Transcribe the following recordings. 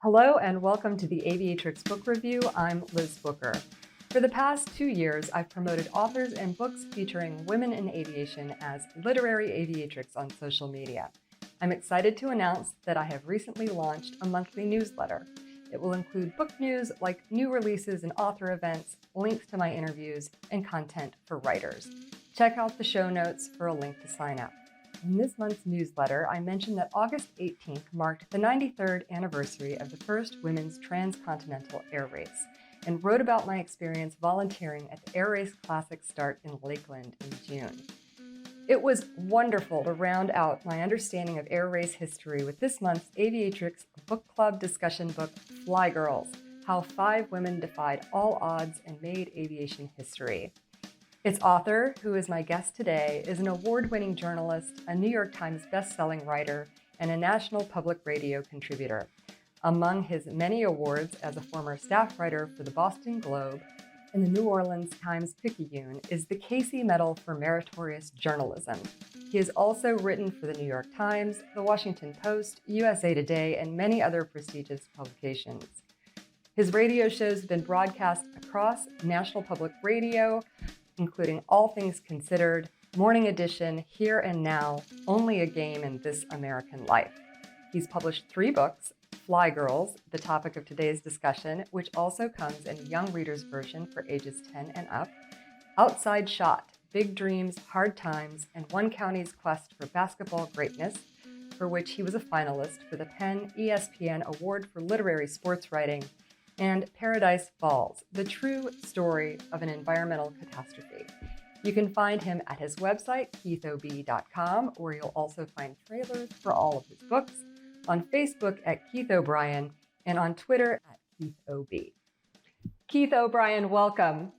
Hello and welcome to the Aviatrix Book Review. I'm Liz Booker. For the past 2 years, I've promoted authors and books featuring women in aviation as Literary Aviatrix on social media. I'm excited to announce that I have recently launched a monthly newsletter. It will include book news like new releases and author events, links to my interviews, and content for writers. Check out the show notes for a link to sign up. In this month's newsletter, I mentioned that August 18th marked the 93rd anniversary of the first women's transcontinental air race, and wrote about my experience volunteering at the Air Race Classic start in Lakeland in June. It was wonderful to round out my understanding of air race history with this month's Aviatrix book club discussion book, Fly Girls: How 5 Women Defied All Odds and Made Aviation History. Its author, who is my guest today, is an award-winning journalist, a New York Times best-selling writer, and a National Public Radio contributor. Among his many awards as a former staff writer for the Boston Globe and the New Orleans Times-Picayune is the Casey Medal for Meritorious Journalism. He has also written for the New York Times, the Washington Post, USA Today, and many other prestigious publications. His radio shows have been broadcast across National Public Radio, including All Things Considered, Morning Edition, Here and Now, Only a Game in This American Life. He's published 3 books, Fly Girls, the topic of today's discussion, which also comes in a young reader's version for ages 10 and up, Outside Shot, Big Dreams, Hard Times, and One County's Quest for Basketball Greatness, for which he was a finalist for the Penn ESPN Award for Literary Sports Writing, and Paradise Falls, the true story of an environmental catastrophe. You can find him at his website, keithob.com, where you'll also find trailers for all of his books, on Facebook at Keith O'Brien, and on Twitter at KeithOB. Keith O'Brien, welcome.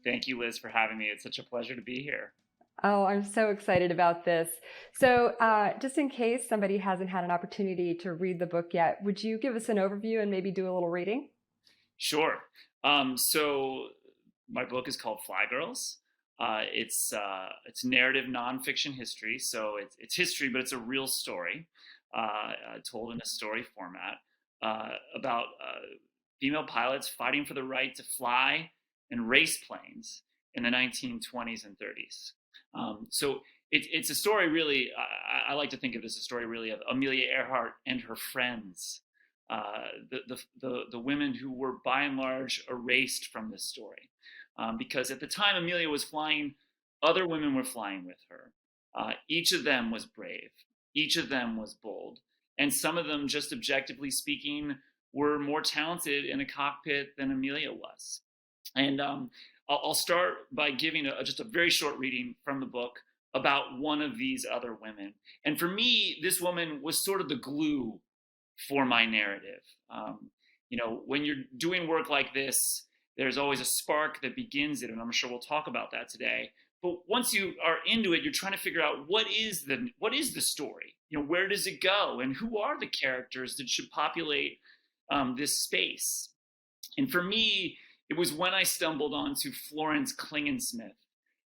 Thank you, Liz, for having me. It's such a pleasure to be here. Oh, I'm so excited about this. So just in case somebody hasn't had an opportunity to read the book yet, would you give us an overview and maybe do a little reading? Sure. So my book is called Fly Girls. It's narrative nonfiction history. So it's history, but it's a real story told in a story format about female pilots fighting for the right to fly and race planes in the 1920s and 30s. So it's a story really, I like to think of it as a story really of Amelia Earhart and her friends. The women who were by and large erased from this story, because at the time Amelia was flying, other women were flying with her. Each of them was brave, each of them was bold, and some of them, just objectively speaking, were more talented in a cockpit than Amelia was. And I'll start by giving just a very short reading from the book about one of these other women. And for me, this woman was sort of the glue for my narrative. When you're doing work like this, there's always a spark that begins it, and I'm sure we'll talk about that today. But once you are into it, you're trying to figure out what is the story? Where does it go, and who are the characters that should populate this space? And for me, it was when I stumbled onto Florence Klingensmith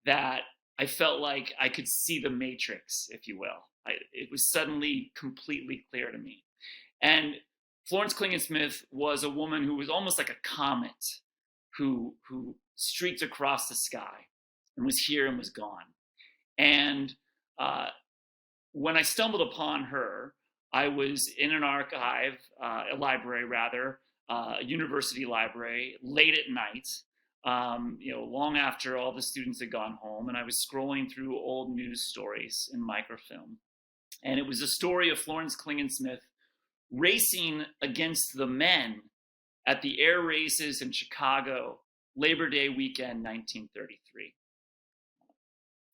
that I felt like I could see the Matrix, if you will. It was suddenly completely clear to me. And Florence Klingensmith was a woman who was almost like a comet who streaked across the sky and was here and was gone. And when I stumbled upon her, I was in an archive, a library rather, a university library, late at night, long after all the students had gone home, and I was scrolling through old news stories in microfilm. And it was a story of Florence Klingensmith racing against the men at the air races in Chicago, Labor Day weekend, 1933.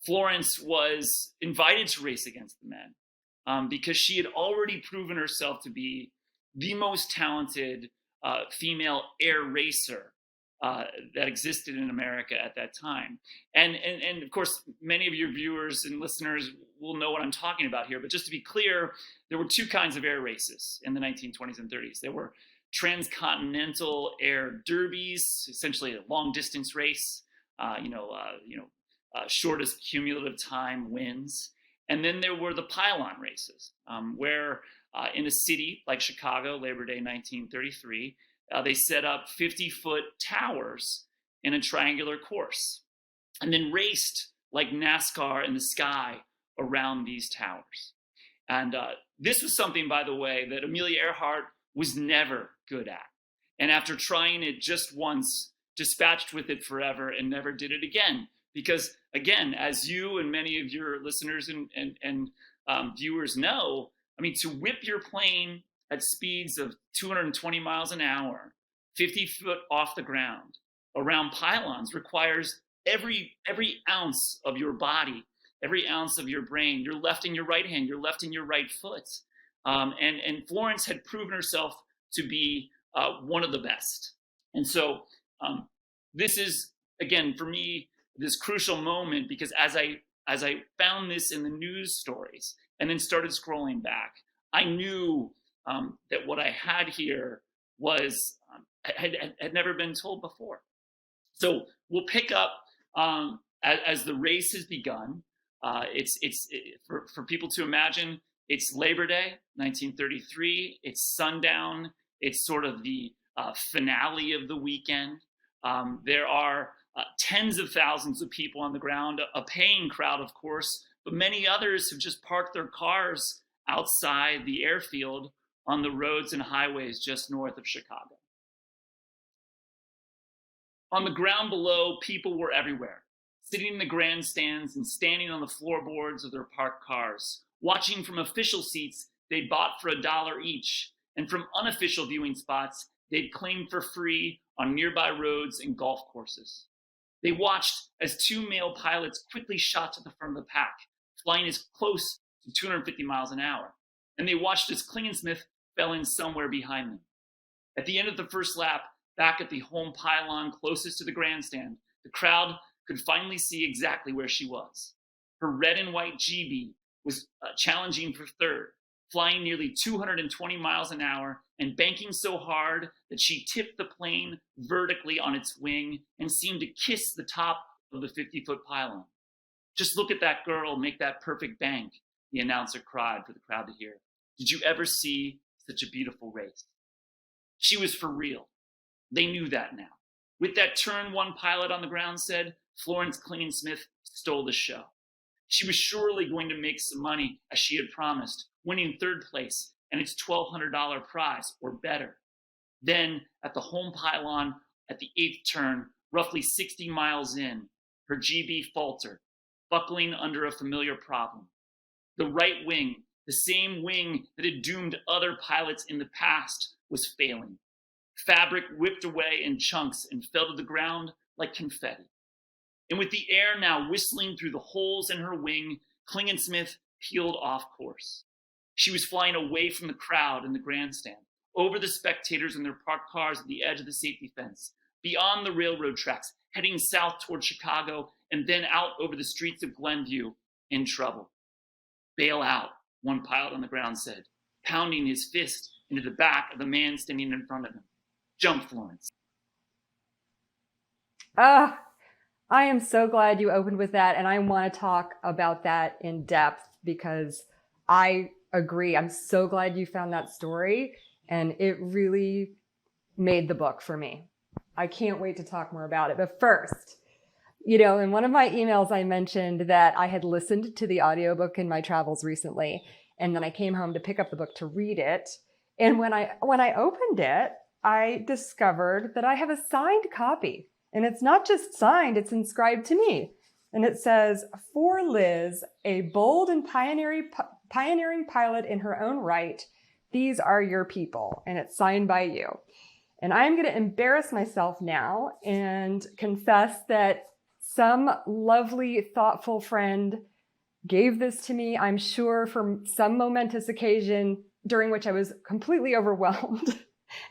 Florence was invited to race against the men because she had already proven herself to be the most talented female air racer that existed in America at that time. And of course, many of your viewers and listeners will know what I'm talking about here. But just to be clear, there were 2 kinds of air races in the 1920s and 30s. There were transcontinental air derbies, essentially a long distance race, shortest cumulative time wins. And then there were the Pylon Races, where in a city like Chicago, Labor Day 1933, they set up 50-foot towers in a triangular course and then raced like NASCAR in the sky around these towers. And this was something, by the way, that Amelia Earhart was never good at. And after trying it just once, dispatched with it forever and never did it again. Because again, as you and many of your listeners and viewers know, I mean, to whip your plane at speeds of 220 miles an hour, 50 foot off the ground, around pylons requires every ounce of your body, every ounce of your brain, your left and your right hand, your left and your right foot. And Florence had proven herself to be one of the best. And so this is, again, for me, this crucial moment, because as I found this in the news stories and then started scrolling back, I knew that what I had here was had never been told before. So we'll pick up as the race has begun. For people to imagine, it's Labor Day, 1933. It's sundown. It's sort of the finale of the weekend. There are tens of thousands of people on the ground, a paying crowd, of course, but many others have just parked their cars outside the airfield on the roads and highways just north of Chicago. On the ground below, people were everywhere, sitting in the grandstands and standing on the floorboards of their parked cars, watching from official seats they'd bought for $1 each, and from unofficial viewing spots they'd claimed for free on nearby roads and golf courses. They watched as 2 male pilots quickly shot to the front of the pack, flying as close to 250 miles an hour. And they watched as Klingensmith fell in somewhere behind them. At the end of the first lap, back at the home pylon closest to the grandstand, the crowd could finally see exactly where she was. Her red and white GB was challenging for third, flying nearly 220 miles an hour and banking so hard that she tipped the plane vertically on its wing and seemed to kiss the top of the 50-foot pylon. "Just look at that girl make that perfect bank," the announcer cried for the crowd to hear. "Did you ever see such a beautiful race?" She was for real. They knew that now. With that turn, one pilot on the ground said, Florence Klingensmith stole the show. She was surely going to make some money, as she had promised, winning third place and its $1,200 prize, or better. Then, at the home pylon, at the 8th turn, roughly 60 miles in, her GB faltered, buckling under a familiar problem. The right wing, the same wing that had doomed other pilots in the past, was failing. Fabric whipped away in chunks and fell to the ground like confetti. And with the air now whistling through the holes in her wing, Klingensmith peeled off course. She was flying away from the crowd in the grandstand, over the spectators in their parked cars at the edge of the safety fence, beyond the railroad tracks, heading south toward Chicago, and then out over the streets of Glenview, in trouble. "Bail out," one pilot on the ground said, pounding his fist into the back of the man standing in front of him. "Jump, Florence." I am so glad you opened with that, and I want to talk about that in depth because I agree. I'm so glad you found that story, and it really made the book for me. I can't wait to talk more about it. But first, in one of my emails, I mentioned that I had listened to the audiobook in my travels recently, and then I came home to pick up the book to read it. And when I opened it, I discovered that I have a signed copy. And it's not just signed, it's inscribed to me. And it says, "For Liz, a bold and pioneering pilot in her own right, these are your people." And it's signed by you. And I'm going to embarrass myself now and confess that some lovely, thoughtful friend gave this to me, I'm sure, for some momentous occasion during which I was completely overwhelmed.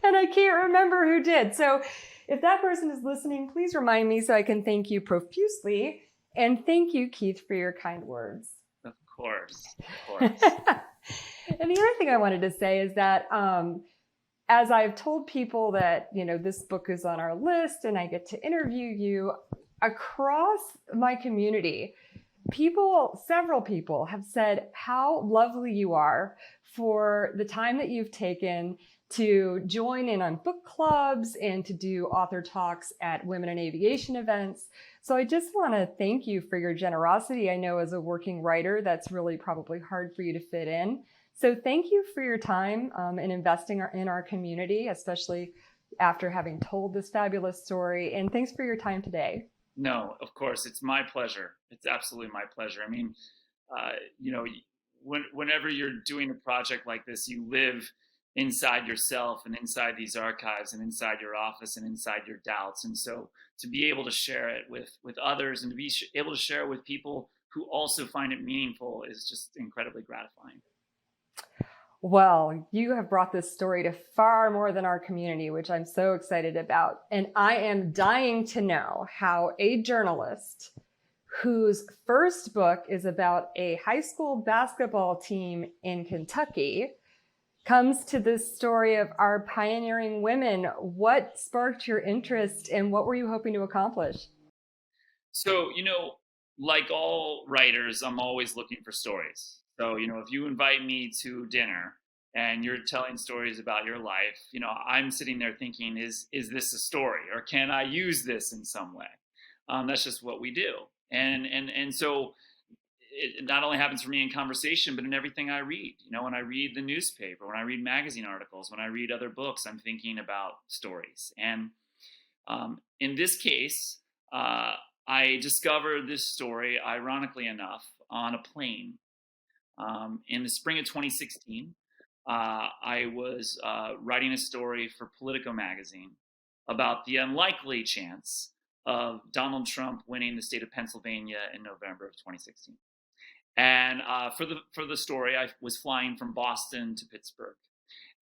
And I can't remember who did. So if that person is listening, please remind me so I can thank you profusely. And thank you, Keith, for your kind words. Of course. And the other thing I wanted to say is that as I've told people that, this book is on our list and I get to interview you, across my community, several people have said how lovely you are for the time that you've taken to join in on book clubs and to do author talks at women in aviation events. So I just want to thank you for your generosity. I know as a working writer, that's really probably hard for you to fit in. So thank you for your time in investing in our community, especially after having told this fabulous story. And thanks for your time today. No, of course, it's my pleasure. It's absolutely my pleasure. I mean, whenever you're doing a project like this, you live inside yourself and inside these archives and inside your office and inside your doubts. And so to be able to share it with others and to be able to share it with people who also find it meaningful is just incredibly gratifying. Well, you have brought this story to far more than our community, which I'm so excited about. And I am dying to know how a journalist whose first book is about a high school basketball team in Kentucky comes to this story of our pioneering women. What sparked your interest and what were you hoping to accomplish? So, like all writers, I'm always looking for stories. So, if you invite me to dinner and you're telling stories about your life, I'm sitting there thinking, is this a story or can I use this in some way? That's just what we do. And so it not only happens for me in conversation, but in everything I read. When I read the newspaper, when I read magazine articles, when I read other books, I'm thinking about stories. And in this case, I discovered this story, ironically enough, on a plane. In the spring of 2016, I was writing a story for Politico magazine about the unlikely chance of Donald Trump winning the state of Pennsylvania in November of 2016. And for the story, I was flying from Boston to Pittsburgh,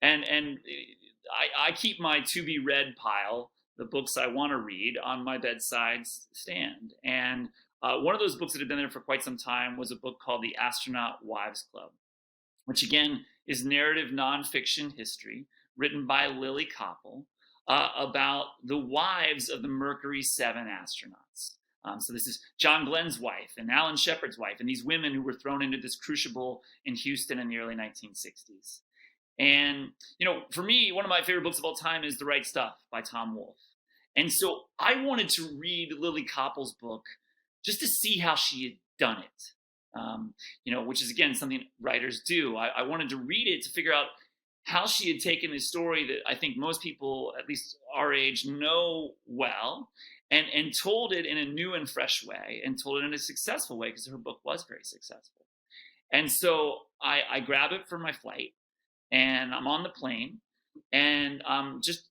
and I keep my to be read pile, the books I want to read, on my bedside stand. And one of those books that had been there for quite some time was a book called The Astronaut Wives Club, which again is narrative nonfiction history written by Lily Koppel about the wives of the Mercury 7 astronauts. So this is John Glenn's wife and Alan Shepard's wife, and these women who were thrown into this crucible in Houston in the early 1960s. And, for me, one of my favorite books of all time is The Right Stuff by Tom Wolfe. And so I wanted to read Lily Koppel's book just to see how she had done it, which is, again, something writers do. I wanted to read it to figure out how she had taken this story that I think most people, at least our age, know well, and told it in a new and fresh way, and told it in a successful way, because her book was very successful. And so I grab it for my flight, and I'm on the plane, and just,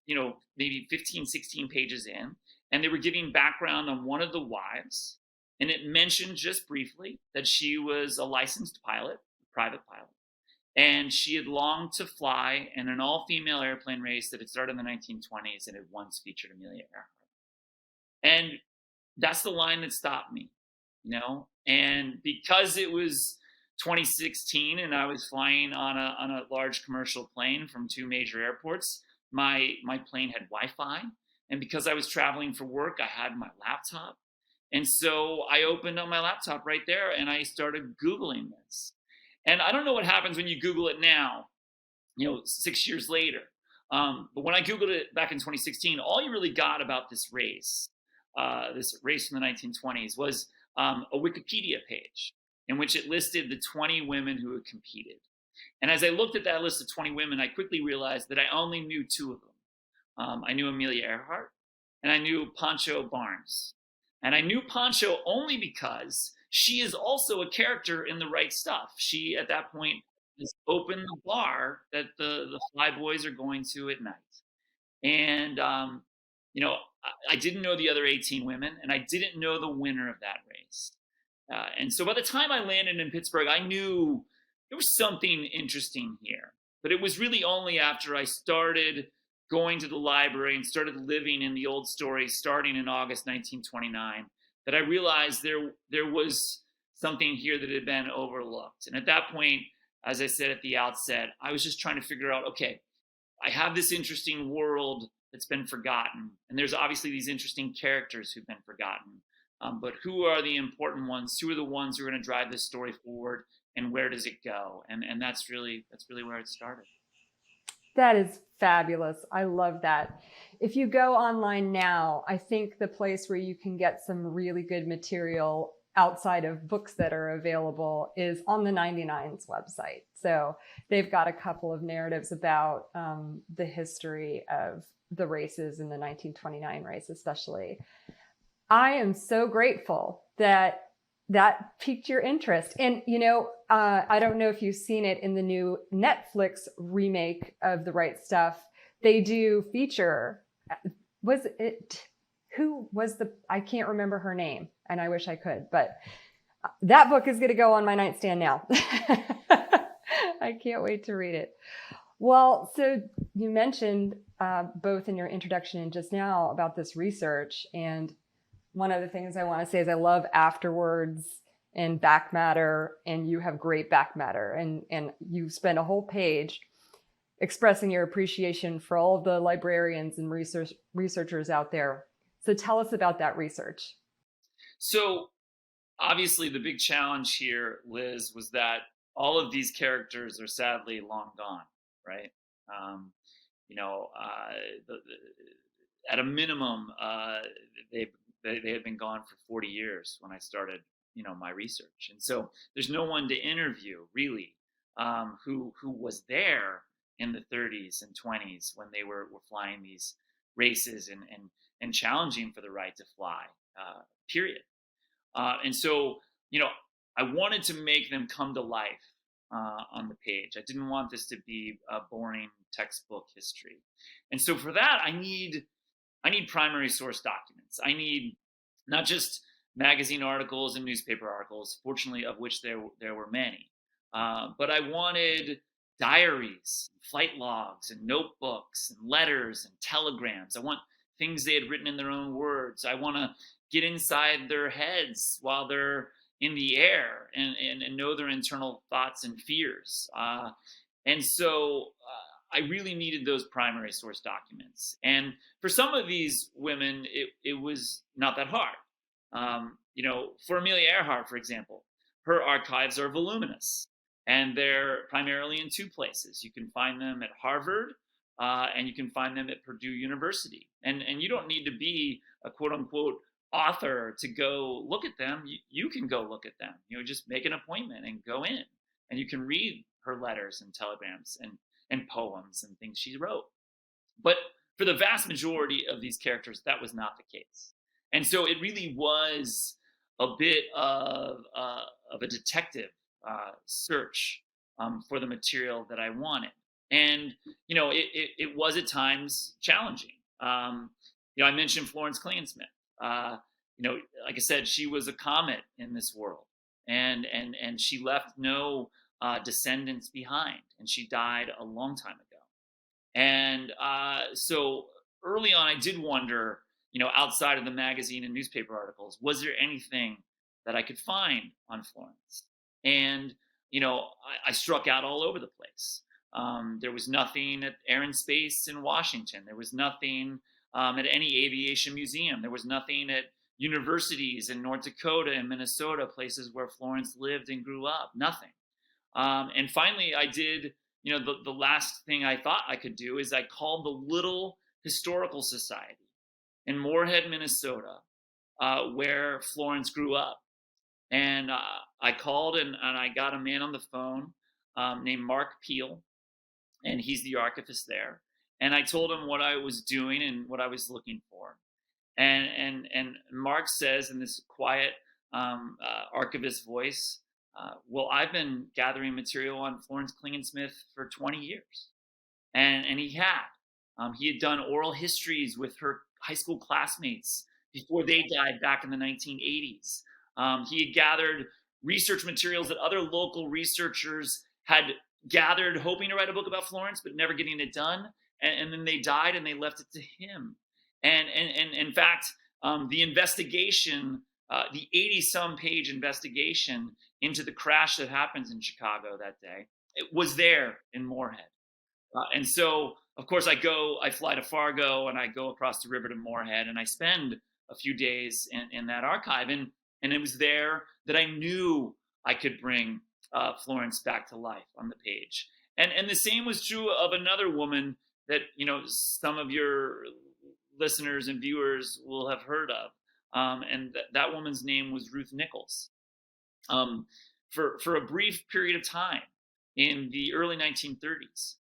maybe 15, 16 pages in, and they were giving background on one of the wives, and it mentioned just briefly that she was a licensed pilot, a private pilot, and she had longed to fly in an all-female airplane race that had started in the 1920s and had once featured Amelia Earhart. And that's the line that stopped me, and because it was 2016 and I was flying on a large commercial plane from two major airports, my plane had Wi-Fi. And because I was traveling for work, I had my laptop. And so I opened up my laptop right there and I started Googling this. And I don't know what happens when you Google it now, 6 years later. But when I Googled it back in 2016, all you really got about this race from the 1920s, was a Wikipedia page in which it listed the 20 women who had competed. And as I looked at that list of 20 women, I quickly realized that I only knew two of them. I knew Amelia Earhart, and I knew Pancho Barnes. And I knew Pancho only because she is also a character in The Right Stuff. She, at that point, has opened the bar that the Fly Boys are going to at night. And, I didn't know the other 18 women, and I didn't know the winner of that race. And so by the time I landed in Pittsburgh, I knew there was something interesting here. But it was really only after I started going to the library and started living in the old stories starting in August 1929 that I realized there was something here that had been overlooked. And at that point, as I said at the outset, I was just trying to figure out, okay, I have this interesting world that's been forgotten. And there's obviously these interesting characters who've been forgotten. but who are the important ones? Who are the ones who are going to drive this story forward, and where does it go? And that's really where it started. That is fabulous. I love that. If you go online now, I think the place where you can get some really good material outside of books that are available is on the 99's website. So they've got a couple of narratives about the history of the races in the 1929 race, especially. I am so grateful that that piqued your interest. And, I don't know if you've seen it in the new Netflix remake of The Right Stuff. They do feature, I can't remember her name, and I wish I could, but that book is going to go on my nightstand now. I can't wait to read it. Well, so you mentioned both in your introduction and just now about this research. And one of the things I want to say is I love afterwards and back matter, and you have great back matter. And you spend a whole page expressing your appreciation for all of the librarians and researchers out there. So tell us about that research. So obviously the big challenge here, Liz, was that all of these characters are sadly long gone, right? At a minimum, they had been gone for 40 years when I started, my research. And so there's no one to interview really, who was there in the 30s and 20s when they were flying these races and challenging for the right to fly, period. And so, I wanted to make them come to life on the page. I didn't want this to be a boring textbook history. And so for that, I need primary source documents. I need not just magazine articles and newspaper articles, fortunately, of which there were many, but I wanted diaries, flight logs, and notebooks, and letters, and telegrams. I want things they had written in their own words. I want to get inside their heads while they're in the air and know their internal thoughts and fears. And so I really needed those primary source documents. And for some of these women, it was not that hard. For Amelia Earhart, for example, her archives are voluminous, and they're primarily in two places. You can find them at Harvard, and you can find them at Purdue University. And you don't need to be a quote unquote author to go look at them. You can go look at them. Just make an appointment and go in, and you can read her letters and telegrams and poems and things she wrote. But for the vast majority of these characters, that was not the case. And so it really was a bit of a detective search for the material that I wanted. And, it was at times challenging. I mentioned Florence Klingensmith. Like I said, she was a comet in this world, and she left no descendants behind, and she died a long time ago. And so early on, I did wonder, outside of the magazine and newspaper articles, was there anything that I could find on Florence? And, I struck out all over the place. There was nothing at Air and Space in Washington. There was nothing at any aviation museum. There was nothing at universities in North Dakota and Minnesota, places where Florence lived and grew up. Nothing. And finally, I did, the last thing I thought I could do is I called the Little Historical Society in Moorhead, Minnesota, where Florence grew up. And I called and I got a man on the phone named Mark Peel, and he's the archivist there. And I told him what I was doing and what I was looking for. And Mark says in this quiet archivist voice, well, I've been gathering material on Florence Klingensmith for 20 years. And he had done oral histories with her high school classmates before they died back in the 1980s. He had gathered research materials that other local researchers had gathered, hoping to write a book about Florence, but never getting it done. And then they died and they left it to him. And in fact, the investigation, the 80-some page investigation into the crash that happens in Chicago that day, it was there in Moorhead. And so, of course, I fly to Fargo and I go across the river to Moorhead, and I spend a few days in that archive, and it was there that I knew I could bring Florence back to life on the page. And the same was true of another woman that some of your listeners and viewers will have heard of, and that woman's name was Ruth Nichols. For a brief period of time in the early 1930s,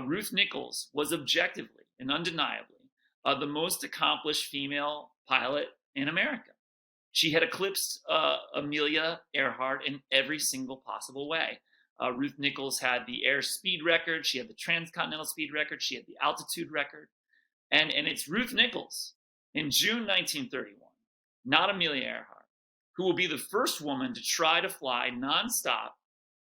Ruth Nichols was objectively and undeniably the most accomplished female pilot in America. She had eclipsed Amelia Earhart in every single possible way. Ruth Nichols had the air speed record. She had the transcontinental speed record. She had the altitude record. And it's Ruth Nichols in June 1931, not Amelia Earhart, who will be the first woman to try to fly nonstop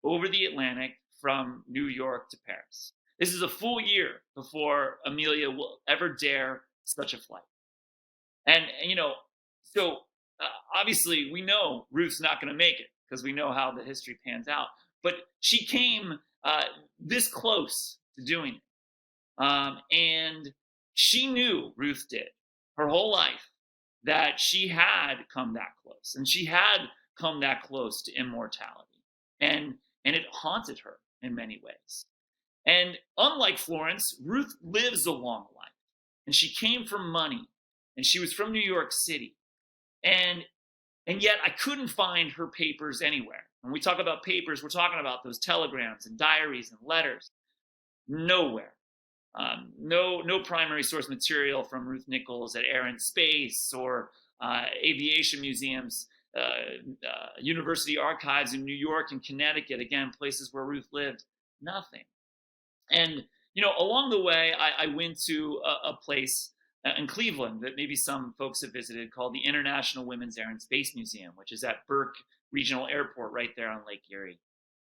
over the Atlantic from New York to Paris. This is a full year before Amelia will ever dare such a flight. And so obviously we know Ruth's not going to make it because we know how the history pans out. But she came this close to doing it. And she knew, Ruth did, her whole life, that she had come that close. And she had come that close to immortality. And it haunted her in many ways. And unlike Florence, Ruth lives a long life. And she came from money. And she was from New York City. And yet I couldn't find her papers anywhere. When we talk about papers, we're talking about those telegrams and diaries and letters. Nowhere. No primary source material from Ruth Nichols at Air and Space or aviation museums, university archives in New York and Connecticut, again, places where Ruth lived. Nothing. And, along the way, I went to a place in Cleveland that maybe some folks have visited called the International Women's Air and Space Museum, which is at Burke Regional Airport right there on Lake Erie.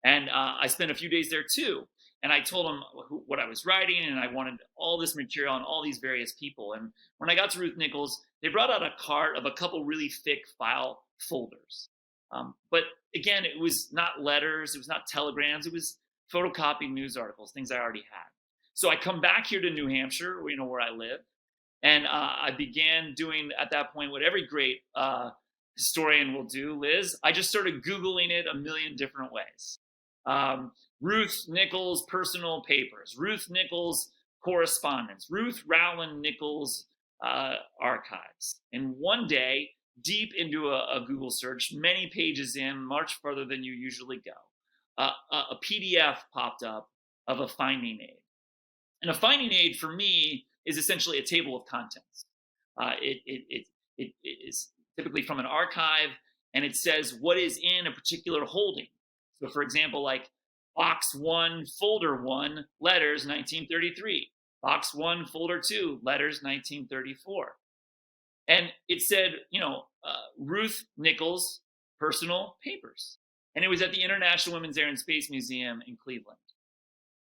And I spent a few days there too. And I told them what I was writing, and I wanted all this material on all these various people. And when I got to Ruth Nichols, they brought out a cart of a couple really thick file folders. But again, it was not letters, it was not telegrams, it was photocopied news articles, things I already had. So I come back here to New Hampshire, where I live, and I began doing at that point what every great historian will do, Liz. I just started Googling it a million different ways. Ruth Nichols personal papers, Ruth Nichols correspondence, Ruth Rowland Nichols archives. And one day, deep into a Google search, many pages in, much further than you usually go, a PDF popped up of a finding aid. And a finding aid for me is essentially a table of contents. It is typically from an archive, and it says what is in a particular holding. So, for example, like Box 1, Folder 1, Letters, 1933. Box 1, Folder 2, Letters, 1934. And it said, Ruth Nichols personal papers. And it was at the International Women's Air and Space Museum in Cleveland.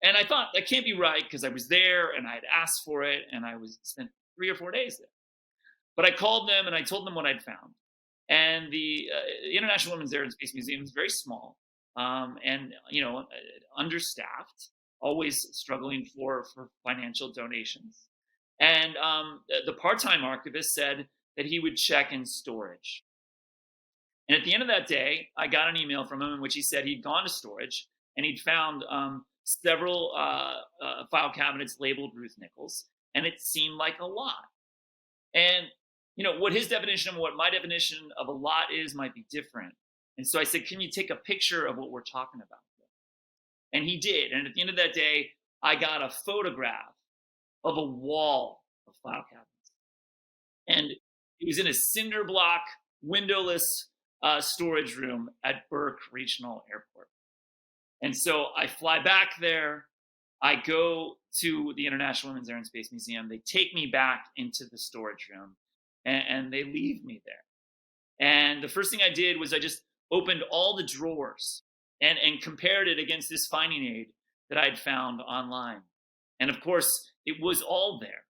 And I thought, that can't be right, because I was there and I had asked for it, and I spent 3 or 4 days there. But I called them and I told them what I'd found. And the International Women's Air and Space Museum is very small and understaffed, always struggling for financial donations. And the part-time archivist said that he would check in storage. And at the end of that day, I got an email from him in which he said he'd gone to storage and he'd found several file cabinets labeled Ruth Nichols, and it seemed like a lot. And what his definition and what my definition of a lot is might be different. And so I said, can you take a picture of what we're talking about? And he did. And at the end of that day, I got a photograph of a wall of file cabinets. And it was in a cinder block, windowless storage room at Burke Regional Airport. And so I fly back there. I go to the International Women's Air and Space Museum. They take me back into the storage room, and they leave me there. And the first thing I did was I just opened all the drawers and compared it against this finding aid that I'd found online. And of course, it was all there.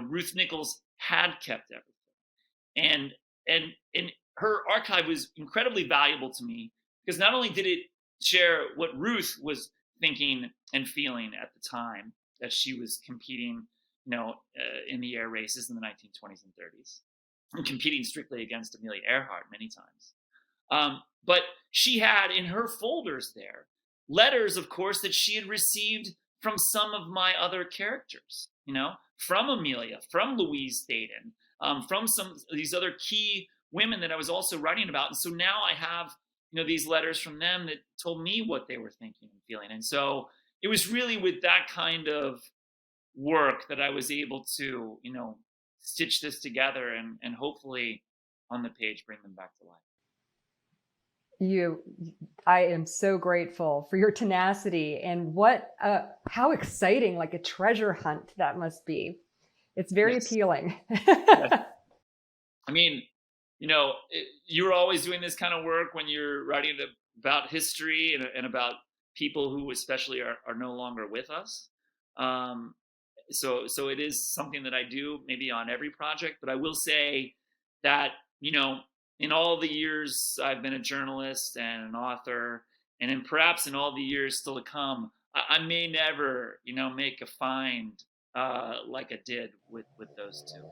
Ruth Nichols had kept everything. And her archive was incredibly valuable to me, because not only did it share what Ruth was thinking and feeling at the time that she was competing, in the air races in the 1920s and 30s. and competing strictly against Amelia Earhart many times. But she had in her folders there letters, of course, that she had received from some of my other characters, from Amelia, from Louise Hayden, from some of these other key women that I was also writing about. And so now I have, these letters from them that told me what they were thinking and feeling. And so it was really with that kind of work that I was able to, stitch this together and hopefully on the page bring them back to life. I am so grateful for your tenacity and how exciting, like a treasure hunt that must be. It's very appealing. Yes. I mean, you're always doing this kind of work when you're writing about history and about people who especially are no longer with us. So it is something that I do maybe on every project, but I will say that, in all the years I've been a journalist and an author, and perhaps in all the years still to come, I may never, make a find like I did with those two.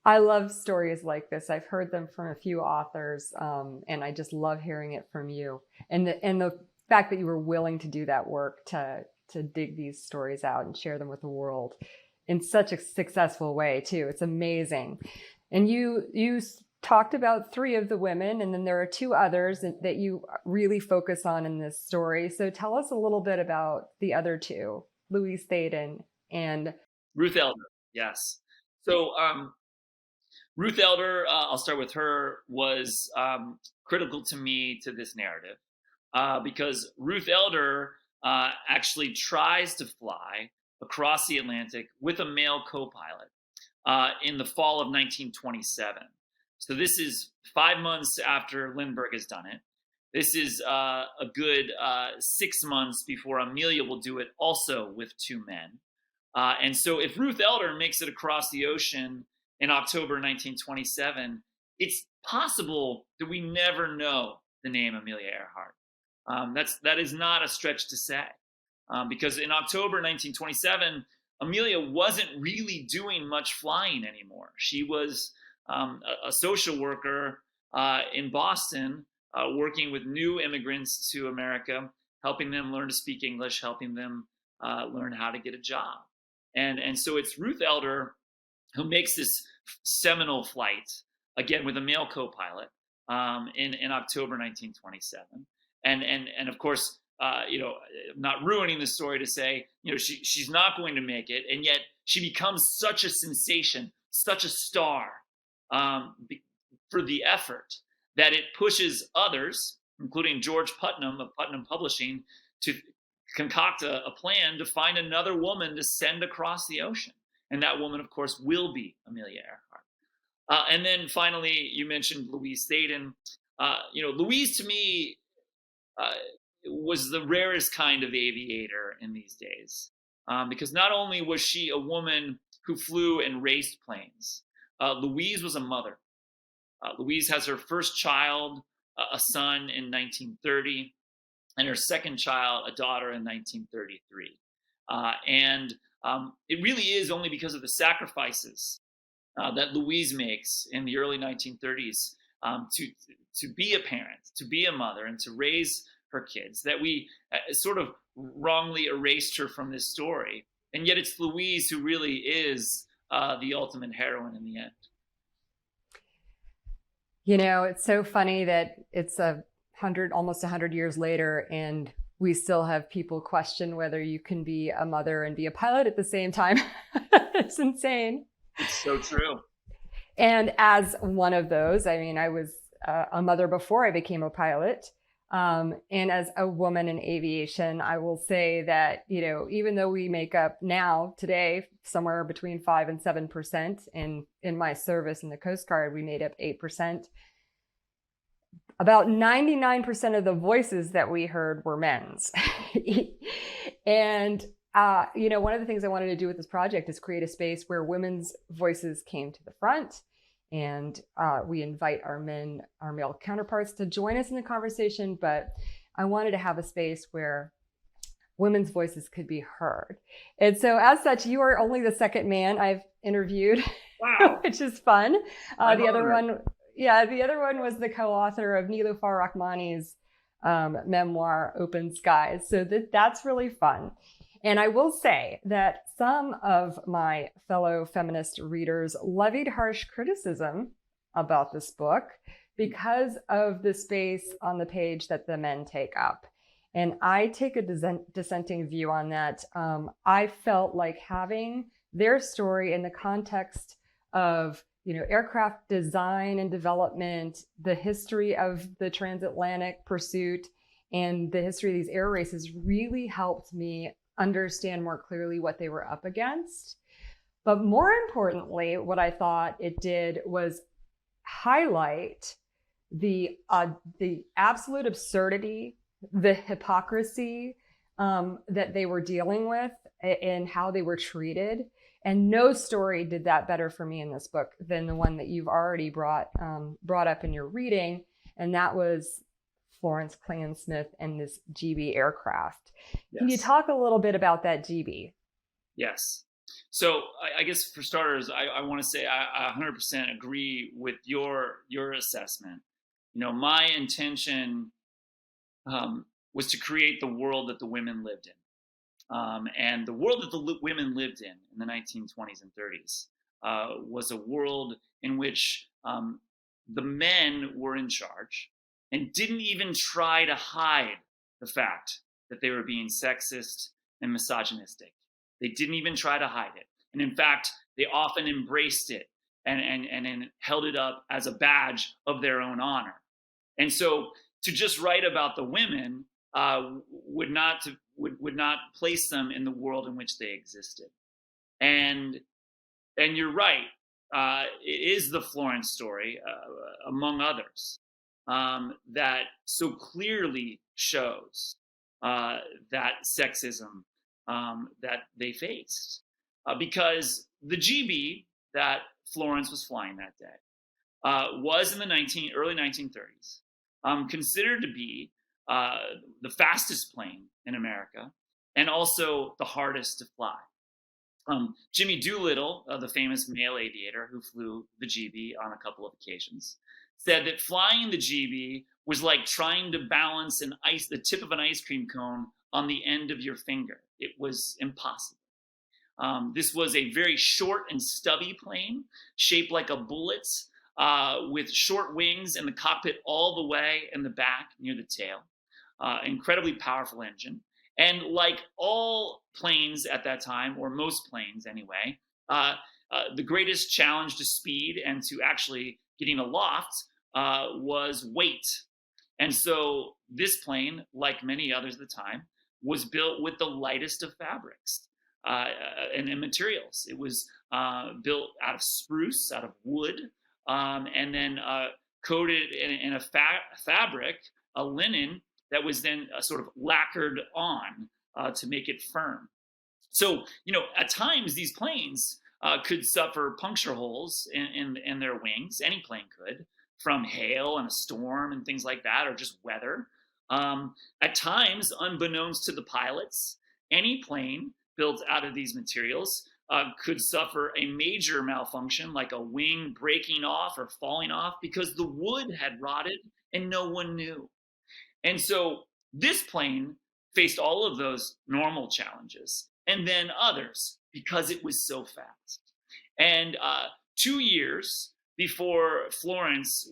I love stories like this. I've heard them from a few authors, and I just love hearing it from you. And the fact that you were willing to do that work to dig these stories out and share them with the world in such a successful way too. It's amazing. And you talked about 3 of the women, and then there are 2 others that you really focus on in this story. So tell us a little bit about the other 2, Louise Hayden and Ruth Elder. Yes. So Ruth Elder, I'll start with her, was critical to me to this narrative because Ruth Elder actually tries to fly across the Atlantic with a male co-pilot in the fall of 1927. So this is 5 months after Lindbergh has done it. This is a good 6 months before Amelia will do it also with 2 men. And so if Ruth Elder makes it across the ocean in October 1927, it's possible that we never know the name Amelia Earhart. That is not a stretch to say, because in October 1927, Amelia wasn't really doing much flying anymore. She was a social worker in Boston, working with new immigrants to America, helping them learn to speak English, helping them learn how to get a job. And so it's Ruth Elder who makes this seminal flight, again with a male co-pilot, in October 1927. And of course, not ruining the story to say, she's not going to make it, and yet she becomes such a sensation, such a star for the effort that it pushes others, including George Putnam of Putnam Publishing, to concoct a plan to find another woman to send across the ocean. And that woman, of course, will be Amelia Earhart. And then finally, you mentioned Louise Hayden. Louise, to me, was the rarest kind of aviator in these days, because not only was she a woman who flew and raced planes, Louise was a mother. Louise has her first child, a son, in 1930, and her second child, a daughter, in 1933. And it really is only because of the sacrifices that Louise makes in the early 1930s to be a parent, to be a mother, and to raise her kids that we sort of wrongly erased her from this story. And yet it's Louise who really is the ultimate heroine in the end. It's so funny that it's almost 100 years later, and we still have people question whether you can be a mother and be a pilot at the same time. It's insane. It's so true. And as one of those, I was a mother before I became a pilot. And as a woman in aviation, I will say that, even though we make up now, today, somewhere between 5 and 7%, in my service in the Coast Guard, we made up 8%. About 99% of the voices that we heard were men's. And, one of the things I wanted to do with this project is create a space where women's voices came to the front. And we invite our male counterparts to join us in the conversation. But I wanted to have a space where women's voices could be heard. And so as such, you are only the second man I've interviewed Wow. which is fun. I'm The other honored. one, yeah, the other one was the co-author of Niloufar Rahmani's memoir, Open Skies. So that's really fun. And I will say that some of my fellow feminist readers levied harsh criticism about this book because of the space on the page that the men take up. And I take a dissenting view on that. I felt like having their story in the context of aircraft design and development, the history of the transatlantic pursuit, and the history of these air races really helped me understand more clearly what they were up against. But more importantly, what I thought it did was highlight the absolute absurdity, the hypocrisy that they were dealing with, and how they were treated. And no story did that better for me in this book than the one that you've already brought up in your reading, and that was Florence Clansmith and this GB aircraft. Yes. Can you talk a little bit about that GB? Yes. So I guess for starters, I want to say I 100% agree with your assessment. My intention was to create the world that the women lived in. And the world that the women lived in the 1920s and 30s was a world in which the men were in charge and didn't even try to hide the fact that they were being sexist and misogynistic. They didn't even try to hide it. And in fact, they often embraced it and held it up as a badge of their own honor. And so to just write about the women would not place them in the world in which they existed. And you're right. It is the Florence story, among others, that so clearly shows that sexism that they faced. Because the GB that Florence was flying that day was in the early 1930s considered to be the fastest plane in America and also the hardest to fly. Jimmy Doolittle, the famous male aviator who flew the GB on a couple of occasions, said that flying the GB was like trying to balance the tip of an ice cream cone on the end of your finger. It was impossible. This was a very short and stubby plane, shaped like a bullet, with short wings and the cockpit all the way in the back near the tail. Incredibly powerful engine. And like all planes at that time, or most planes anyway, the greatest challenge to speed and to actually getting aloft was weight. And so this plane, like many others at the time, was built with the lightest of fabrics and materials. It was built out of spruce, out of wood, and then coated in a fabric, a linen, that was then sort of lacquered on to make it firm. So, at times these planes could suffer puncture holes in their wings. Any plane could, from hail and a storm and things like that, or just weather. At times, unbeknownst to the pilots, any plane built out of these materials could suffer a major malfunction, like a wing breaking off or falling off, because the wood had rotted and no one knew. And so this plane faced all of those normal challenges and then others because it was so fast. And 2 years before Florence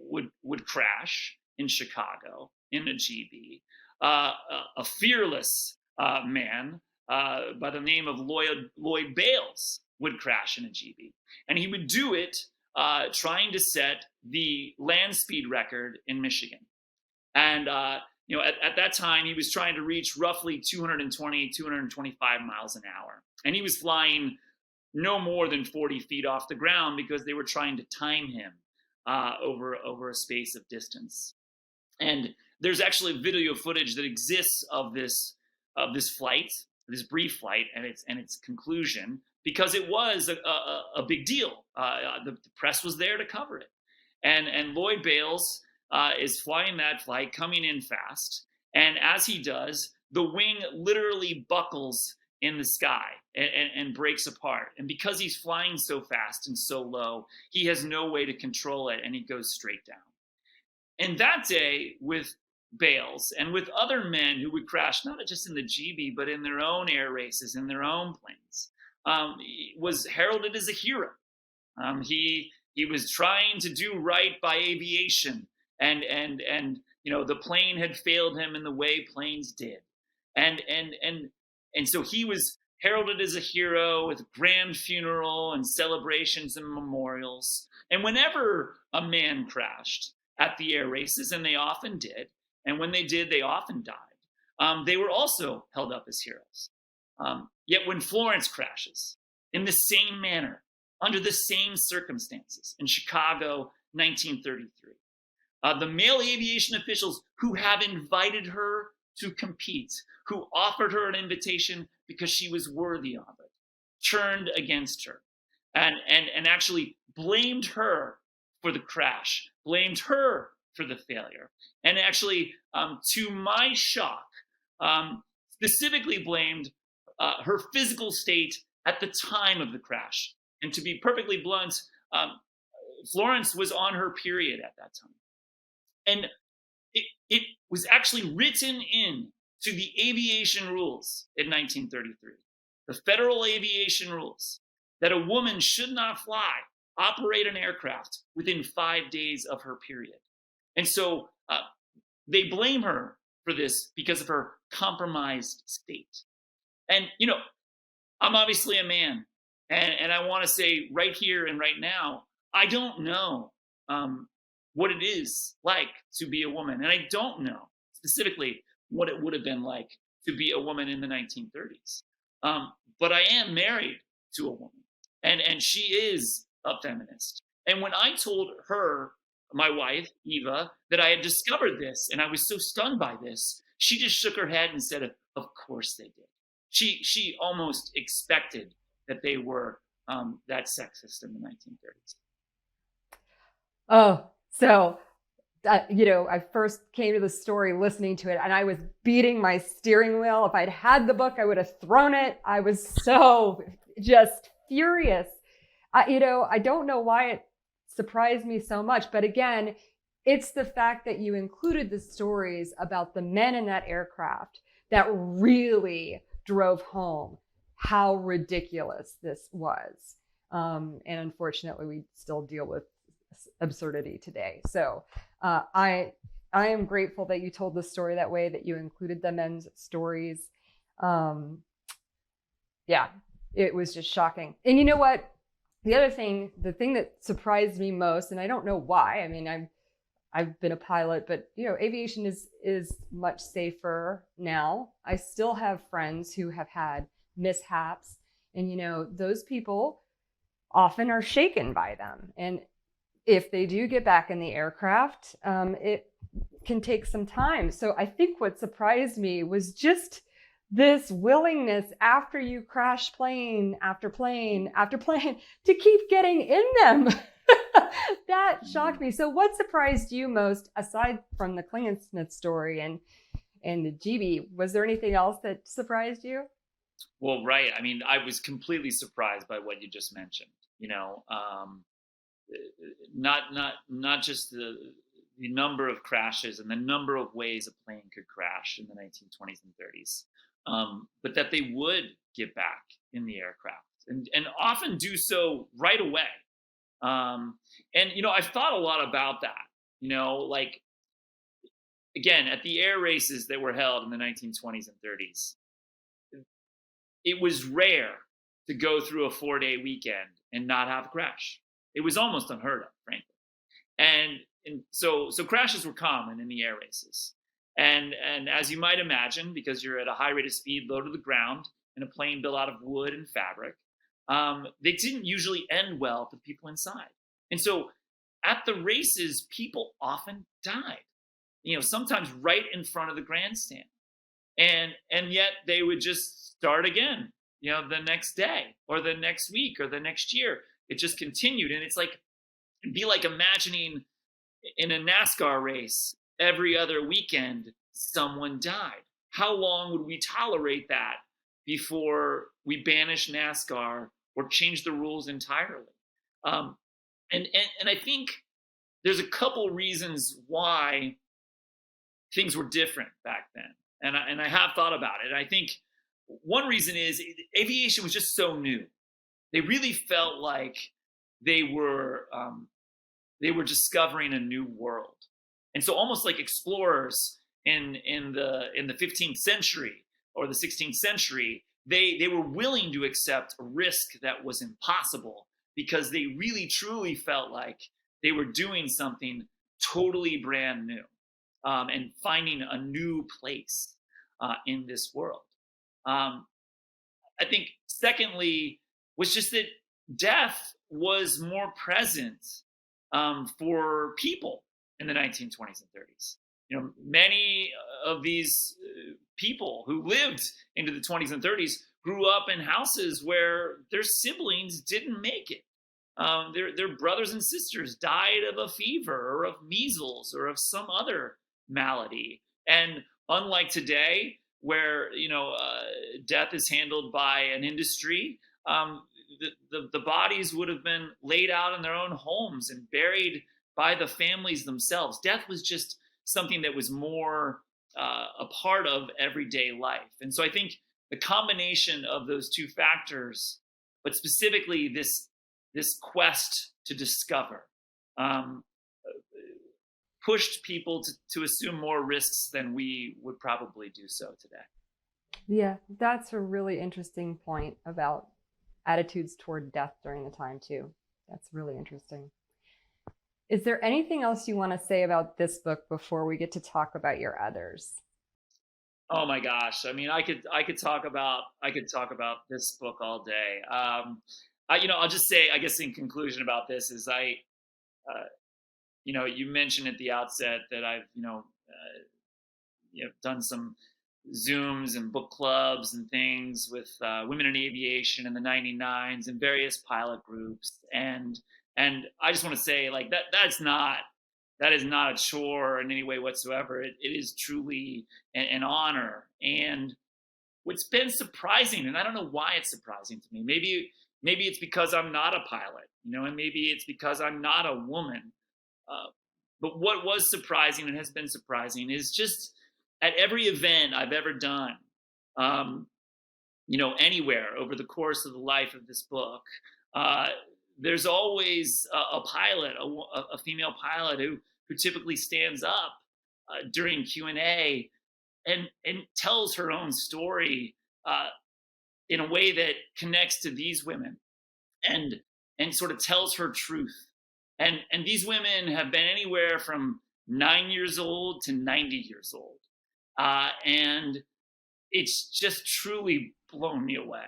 would crash in Chicago in a GB, a fearless man by the name of Lloyd Bales would crash in a GB. And he would do it trying to set the land speed record in Michigan. And, at that time, he was trying to reach roughly 220, 225 miles an hour. And he was flying no more than 40 feet off the ground because they were trying to time him over a space of distance. And there's actually video footage that exists of this flight, this brief flight, and its conclusion, because it was a big deal. The press was there to cover it. And Lloyd Bales is flying that flight, coming in fast. And as he does, the wing literally buckles in the sky and breaks apart. And because he's flying so fast and so low, he has no way to control it, and he goes straight down. And that day, with Bales and with other men who would crash, not just in the GB, but in their own air races, in their own planes, was heralded as a hero. He was trying to do right by aviation, and the plane had failed him in the way planes did, and so he was heralded as a hero with grand funeral and celebrations and memorials. And whenever a man crashed at the air races, and they often did, and when they did, they often died, they were also held up as heroes. Yet when Florence crashes in the same manner, under the same circumstances, in Chicago, 1933, the male aviation officials who have invited her to compete, who offered her an invitation because she was worthy of it, turned against her and actually blamed her for the crash, blamed her for the failure, and actually, to my shock, specifically blamed her physical state at the time of the crash. And to be perfectly blunt, Florence was on her period at that time. And it was actually written in to the aviation rules in 1933, the federal aviation rules, that a woman should not operate an aircraft within 5 days of her period. And so they blame her for this because of her compromised state. And, I'm obviously a man, and I want to say right here and right now, I don't know what it is like to be a woman. And I don't know specifically what it would have been like to be a woman in the 1930s. But I am married to a woman, and she is a feminist. And when I told her, my wife, Eva, that I had discovered this, and I was so stunned by this, she just shook her head and said, of course they did. She almost expected that they were that sexist in the 1930s. Oh, so, I first came to the story listening to it, and I was beating my steering wheel. If I'd had the book, I would have thrown it. I was so just furious. I don't know why it surprised me so much, but again, it's the fact that you included the stories about the men in that aircraft that really drove home how ridiculous this was. And unfortunately, we still deal with absurdity today. So I am grateful that you told the story that way, that you included the men's stories. Yeah, it was just shocking. And you know what? The thing that surprised me most, and I don't know why, I mean, I've been a pilot, but aviation is much safer now. I still have friends who have had mishaps, and those people often are shaken by them. And if they do get back in the aircraft, it can take some time. So I think what surprised me was just this willingness after you crash plane after plane after plane to keep getting in them. That shocked me. So what surprised you most, aside from the Klingensmith story and the GB? Was there anything else that surprised you? Well, right. I mean, I was completely surprised by what you just mentioned. Not just the number of crashes and the number of ways a plane could crash in the 1920s and 30s, but that they would get back in the aircraft and often do so right away. I've thought a lot about that, again, at the air races that were held in the 1920s and 30s, it was rare to go through a 4-day weekend and not have a crash. It was almost unheard of, frankly. And so crashes were common in the air races. And as you might imagine, because you're at a high rate of speed, low to the ground, in a plane built out of wood and fabric, they didn't usually end well for the people inside. And so at the races, people often died, sometimes right in front of the grandstand. And yet they would just start again, the next day or the next week or the next year. It just continued. And it'd be like imagining in a NASCAR race, every other weekend, someone died. How long would we tolerate that before we banish NASCAR or change the rules entirely. And I think there's a couple reasons why things were different back then. And I have thought about it. I think one reason is aviation was just so new. They really felt like they were discovering a new world. And so almost like explorers in the 15th century or the 16th century, they were willing to accept a risk that was impossible because they really truly felt like they were doing something totally brand new, and finding a new place in this world. I think secondly was just that death was more present for people in the 1920s and 30s. Many of these people who lived into the 20s and 30s grew up in houses where their siblings didn't make it. Their brothers and sisters died of a fever or of measles or of some other malady. And unlike today, where death is handled by an industry, the bodies would have been laid out in their own homes and buried by the families themselves. Death was just something that was more a part of everyday life. And so I think the combination of those two factors, but specifically this quest to discover, pushed people to assume more risks than we would probably do so today. Yeah, that's a really interesting point about attitudes toward death during the time too. That's really interesting. Is there anything else you want to say about this book before we get to talk about your others? Oh my gosh! I mean, I could talk about this book all day. I'll just say, I guess in conclusion about this is you mentioned at the outset that I've done some Zooms and book clubs and things with women in aviation in the 99s and various pilot groups, and I just want to say, like, that is not a chore in any way whatsoever. It is truly an honor. And what's been surprising, and I don't know why it's surprising to me, maybe it's because I'm not a pilot, and maybe it's because I'm not a woman. But what was surprising and has been surprising is just at every event I've ever done, anywhere over the course of the life of this book, there's always a pilot, a female pilot who typically stands up during Q&A and tells her own story in a way that connects to these women and sort of tells her truth. And these women have been anywhere from 9 years old to 90 years old. And it's just truly blown me away.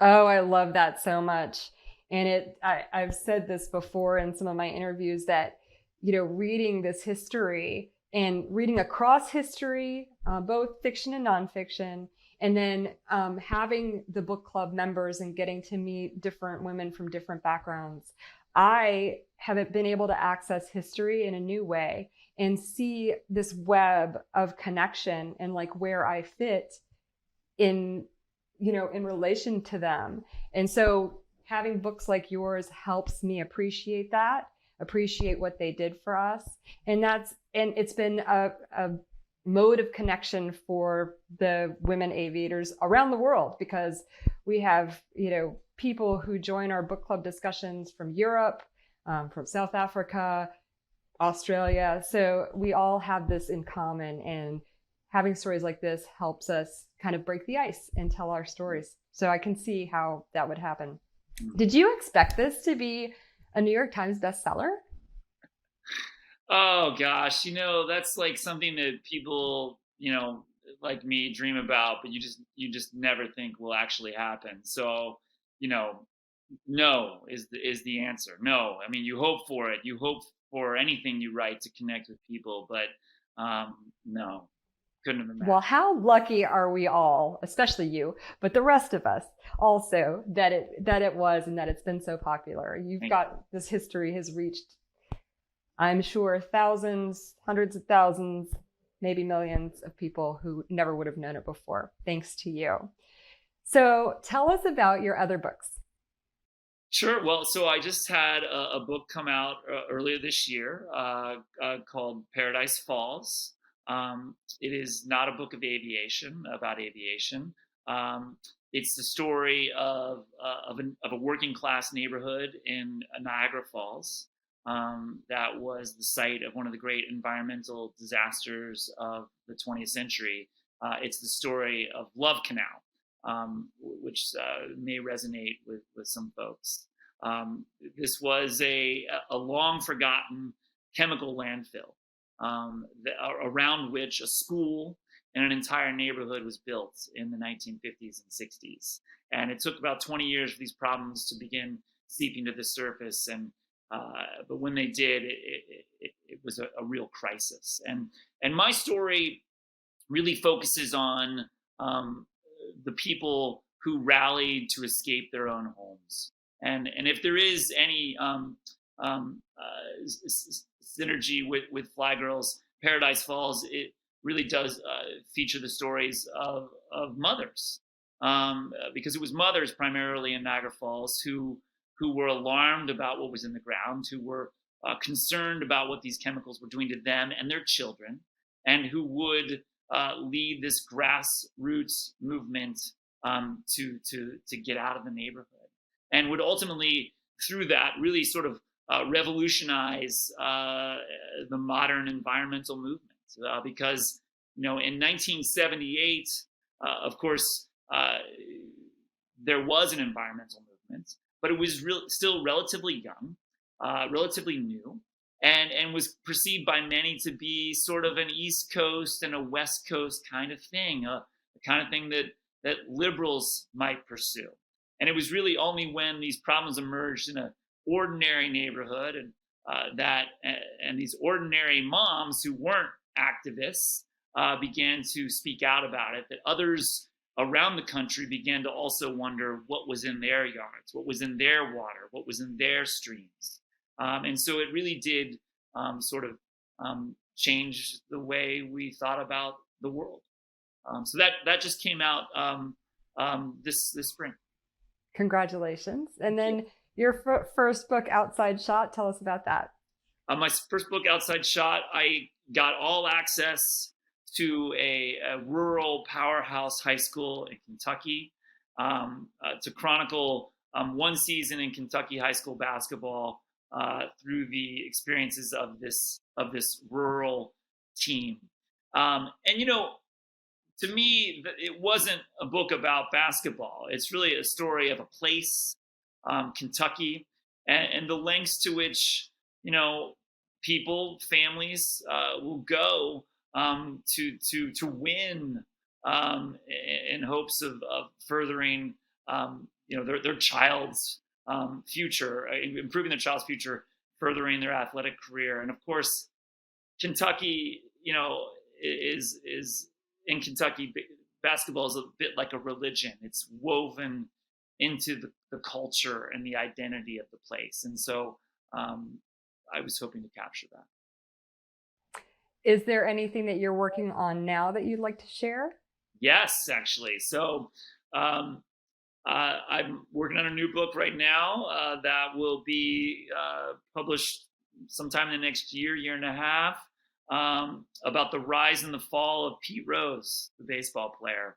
Oh, I love that so much. And I've said this before in some of my interviews that, reading this history and reading across history, both fiction and nonfiction, and then having the book club members and getting to meet different women from different backgrounds, I have been able to access history in a new way and see this web of connection and like where I fit in relation to them. And so having books like yours helps me appreciate what they did for us. And it's been a mode of connection for the women aviators around the world, because we have, people who join our book club discussions from Europe, from South Africa, Australia. So we all have this in common, and having stories like this helps us kind of break the ice and tell our stories. So I can see how that would happen. Did you expect this to be a New York Times bestseller? Oh gosh, that's like something that people, like me dream about, but you just never think will actually happen. So, no is the answer. No, I mean, you hope for it. You hope for anything you write to connect with people, but no, couldn't have imagined. Well, how lucky are we all, especially you, but the rest of us also, that it was, and that it's been so popular. This history has reached, I'm sure, thousands, hundreds of thousands maybe millions of people who never would have known it before, thanks to you. So tell us about your other books. Sure. Well, so I just had a book come out earlier this year called Paradise Falls. It is not a book of aviation, about aviation. It's the story of a working class neighborhood in Niagara Falls that was the site of one of the great environmental disasters of the 20th century. It's the story of Love Canal, which may resonate with some folks. This was a long forgotten chemical landfill around which a school and an entire neighborhood was built in the 1950s and 60s. And it took about 20 years for these problems to begin seeping to the surface. And but when they did, it was a real crisis. And my story really focuses on the people who rallied to escape their own homes. And if there is any synergy with Fly Girls, Paradise Falls, it really does feature the stories of mothers, because it was mothers primarily in Niagara Falls who were alarmed about what was in the ground, who were concerned about what these chemicals were doing to them and their children, and who would lead this grassroots movement to get out of the neighborhood, and would ultimately, through that, really sort of revolutionize the modern environmental movement. Because, in 1978, of course, there was an environmental movement, but it was still relatively young, relatively new, and was perceived by many to be sort of an East Coast and a West Coast kind of thing, the kind of thing that liberals might pursue. And it was really only when these problems emerged in an ordinary neighborhood and these ordinary moms who weren't activists began to speak out about it, that others around the country began to also wonder what was in their yards, what was in their water, what was in their streams. And so it really did sort of change the way we thought about the world. So that just came out this spring. Congratulations. And then your first book, Outside Shot, tell us about that. My first book, Outside Shot, I got all access to a rural powerhouse high school in Kentucky to chronicle one season in Kentucky high school basketball through the experiences of this rural team. And to me, it wasn't a book about basketball. It's really a story of a place, Kentucky, and the lengths to which people, families will go to win in hopes of furthering their child's future, improving their child's future, furthering their athletic career. And of course, Kentucky, is in Kentucky, basketball is a bit like a religion. It's woven into the culture and the identity of the place. And so I was hoping to capture that. Is there anything that you're working on now that you'd like to share? Yes, actually. So I'm working on a new book right now that will be published sometime in the next year and a half, about the rise and the fall of Pete Rose, the baseball player.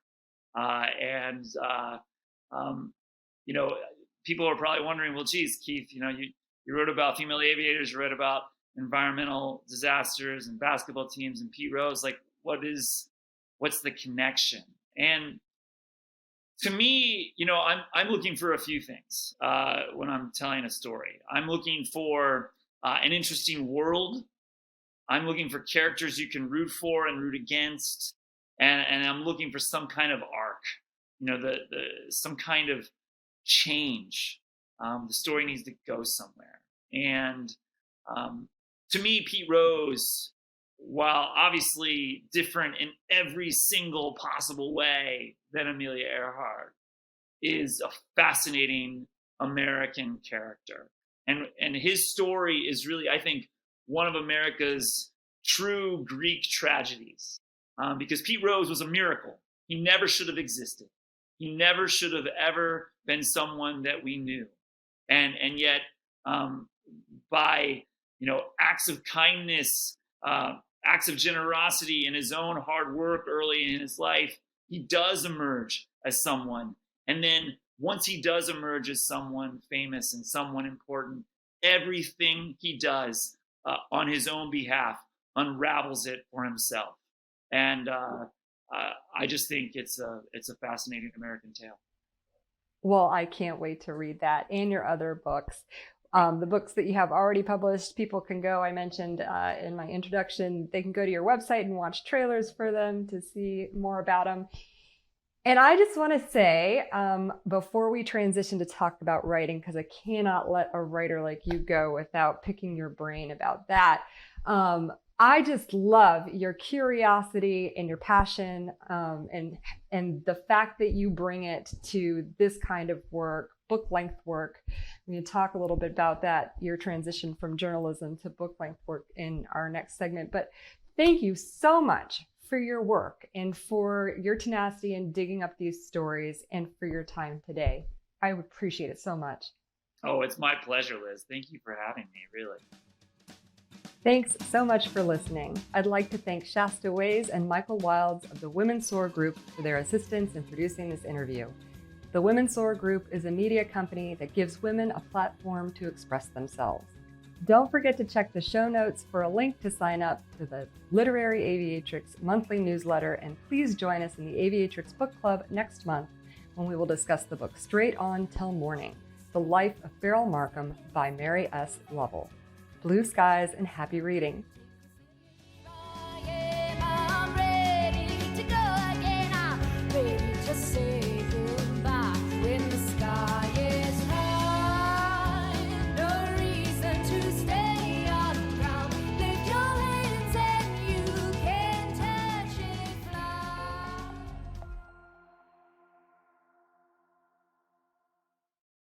People are probably wondering, well, geez, Keith, you wrote about female aviators, you read about environmental disasters and basketball teams and Pete Rose. Like, what's the connection? And to me, I'm looking for a few things when I'm telling a story. I'm looking for an interesting world. I'm looking for characters you can root for and root against, and I'm looking for some kind of arc, some kind of change. The story needs to go somewhere. And to me, Pete Rose, while obviously different in every single possible way than Amelia Earhart, is a fascinating American character. And his story is really, I think, one of America's true Greek tragedies. Because Pete Rose was a miracle. He never should have existed. He never should have ever been someone that we knew. And yet, by acts of kindness, acts of generosity, and his own hard work early in his life, he does emerge as someone. And then once he does emerge as someone famous and someone important, everything he does on his own behalf unravels it for himself. And I just think it's a fascinating American tale. Well, I can't wait to read that and your other books. The books that you have already published, people can go, I mentioned in my introduction, they can go to your website and watch trailers for them to see more about them. And I just want to say, before we transition to talk about writing, because I cannot let a writer like you go without picking your brain about that. I just love your curiosity and your passion, and the fact that you bring it to this kind of work, book length work. We can talk a little bit about that, your transition from journalism to book length work in our next segment. But thank you so much for your work and for your tenacity in digging up these stories and for your time today. I appreciate it so much. Oh, it's my pleasure, Liz. Thank you for having me, really. Thanks so much for listening. I'd like to thank Shasta Ways and Michael Wilds of the Women Soar Group for their assistance in producing this interview. The Women Soar Group is a media company that gives women a platform to express themselves. Don't forget to check the show notes for a link to sign up for the Literary Aviatrix monthly newsletter, and please join us in the Aviatrix Book Club next month when we will discuss the book Straight On Till Morning, The Life of Beryl Markham by Mary S. Lovell. Blue skies and happy reading.